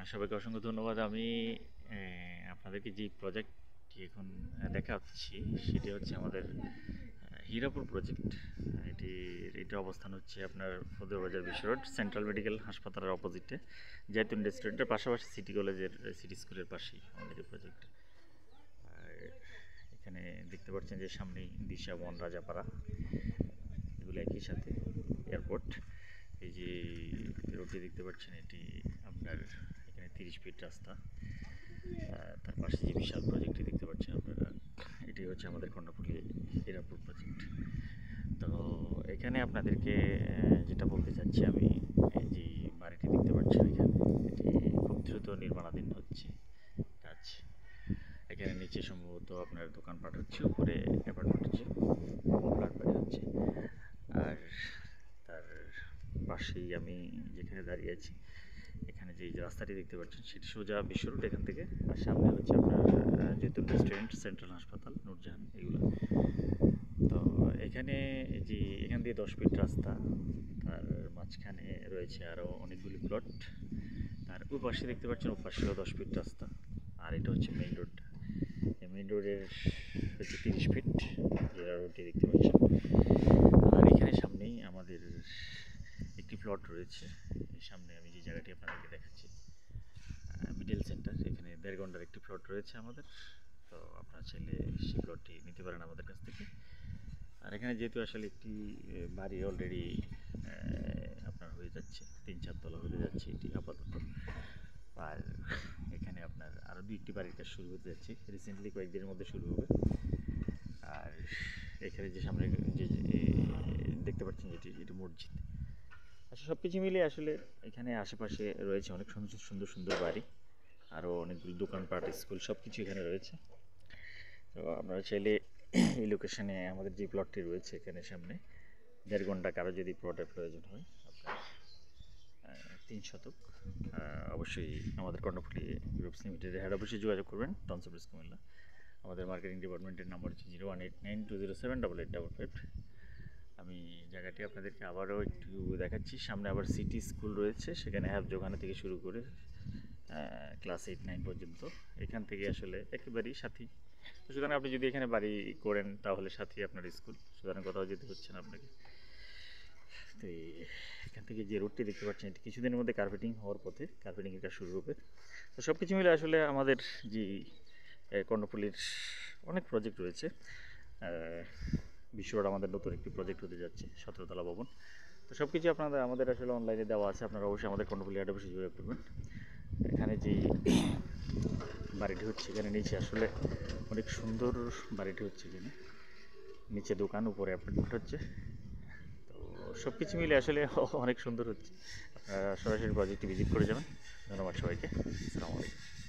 সবাইকে অসংখ্য ধন্যবাদ। আমি আপনাদেরকে যে প্রজেক্টটি এখন দেখাচ্ছি সেটি হচ্ছে আমাদের হীরাপুর প্রজেক্ট। এটির অবস্থান হচ্ছে আপনার ফতুয়াবাজার বিশ্ব রোড, সেন্ট্রাল মেডিকেল হাসপাতালের অপোজিটে, জৈতুন রেস্টুরেন্টের পাশাপাশি সিটি কলেজের সিটি স্কুলের পাশেই আমাদের এই প্রজেক্ট। আর এখানে দেখতে পাচ্ছেন যে সামনেই দিশা, বন, রাজাপাড়া, এগুলো একই সাথে এয়ারপোর্ট। এই যে রোডটি দেখতে পাচ্ছেন এটি আপনার এখানে 30 ফিট রাস্তা। তার পাশে যে বিশাল প্রজেক্টটি দেখতে পাচ্ছেন আপনারা, এটি হচ্ছে আমাদের কর্ণফুলী হীরাপুর প্রজেক্ট। তো এখানে আপনাদেরকে যেটা বলতে চাচ্ছি আমি, এই যে বাড়িটি দেখতে পাচ্ছেন এখানে, এটি খুব দ্রুত নির্মাণাধীন হচ্ছে কাজ। এখানে নিচে সম্ভবত আপনার দোকানপাট হচ্ছে, উপরে অ্যাপার্টমেন্ট হচ্ছে, ফ্ল্যাট বাড়ি হচ্ছে। আর তার পাশেই আমি যেখানে দাঁড়িয়ে আছি, এখানে যে রাস্তাটি দেখতে পাচ্ছেন সেটি সোজা বিশ্ব রোড এখান থেকে, আর সামনে হচ্ছে আপনার জৈতুন রেস্টুরেন্ট, সেন্ট্রাল হাসপাতাল, নূরজাহান, এগুলো। তো এখানে যে এখান দিয়ে 10 ফিট রাস্তা, তার মাঝখানে রয়েছে আরও অনেকগুলি প্লট। তার ওই পাশে দেখতে পাচ্ছেন, ওই পাশেও 10 ফিট রাস্তা। আর এটা হচ্ছে মেইন রোড। এই মেইন রোডের হচ্ছে 30 ফিট যে রোডটি দেখতে পাচ্ছেন। আর এখানে সামনেই আমাদের একটি প্লট রয়েছে। সামনে আমি যে জায়গাটি আপনাদেরকে দেখাচ্ছি, মিডল সেন্টার, এখানে 1.5 ঘন্টার একটি প্লট রয়েছে আমাদের। তো আপনারা চাইলে সেই প্লটটি নিতে পারেন আমাদের কাছ থেকে। আর এখানে যেহেতু আসলে একটি বাড়ি অলরেডি আপনার হয়ে যাচ্ছে, 3-4 তলা হতে যাচ্ছে এটি আপাতত। আর এখানে আপনার আরও 2টি বাড়ির কাজ শুরু হতে যাচ্ছে, রিসেন্টলি কয়েকদিনের মধ্যে শুরু হবে। আর এখানে যে সামনে যে দেখতে পাচ্ছেন এটি মসজিদ। আচ্ছা, সব কিছু মিলিয়ে আসলে এখানে আশেপাশে রয়েছে অনেক সুন্দর সুন্দর বাড়ি, আরও অনেকগুলো দোকানপাট, স্কুল, সব কিছু এখানে রয়েছে। তো আপনারা চাইলে এই লোকেশনে আমাদের যে প্লটটি রয়েছে এখানে সামনে 1.5 ঘন্টা, কারো যদি প্লটের প্রয়োজন হয় আপনার 3 শতক, অবশ্যই আমাদের কর্ণফুলী গ্রুপস লিমিটেডের হেড অফিসে যোগাযোগ করবেন, টনসব্রিজ কুমিল্লা। আমাদের মার্কেটিং ডিপার্টমেন্টের নাম্বার হচ্ছে 01892078855। আমি জায়গাটি আপনাদেরকে আবারও একটু দেখাচ্ছি। সামনে আবার সিটি স্কুল রয়েছে, সেখানে ওখানে থেকে শুরু করে ক্লাস 8-9 পর্যন্ত। এখান থেকে আসলে একেবারেই সাথী। তো সুতরাং আপনি যদি এখানে বাড়ি করেন তাহলে সাথেই আপনার স্কুল, সুতরাং কোথাও যেতে হচ্ছে না আপনাকে। তো এখান থেকে যে রোডটি দেখতে পাচ্ছেন, এটি কিছুদিনের মধ্যে কার্পেটিং হওয়ার পথে, কার্পেটিংয়ের কাজ শুরু হবে। তো সব কিছু মিলে আসলে আমাদের যে কর্ণফুলীর অনেক প্রজেক্ট রয়েছে। বিশ্ব রোড আমাদের নতুন একটি প্রজেক্ট হতে যাচ্ছে, 17 তলা ভবন। তো সব কিছু আমাদের আসলে অনলাইনে দেওয়া আছে, আপনারা অবশ্যই আমাদের কর্ণফুলী হেড অফিসে যোগাযোগ করবেন। এখানে যে বাড়িটি হচ্ছে, এখানে নিচে আসলে অনেক সুন্দর বাড়িটি হচ্ছে, এখানে নিচে দোকান, উপরে অ্যাপার্টমেন্ট হচ্ছে। তো সব কিছু মিলে আসলে অনেক সুন্দর হচ্ছে। আপনারা সরাসরি প্রজেক্টটি ভিজিট করে যাবেন। ধন্যবাদ সবাইকে। আসসালামু আলাইকুম।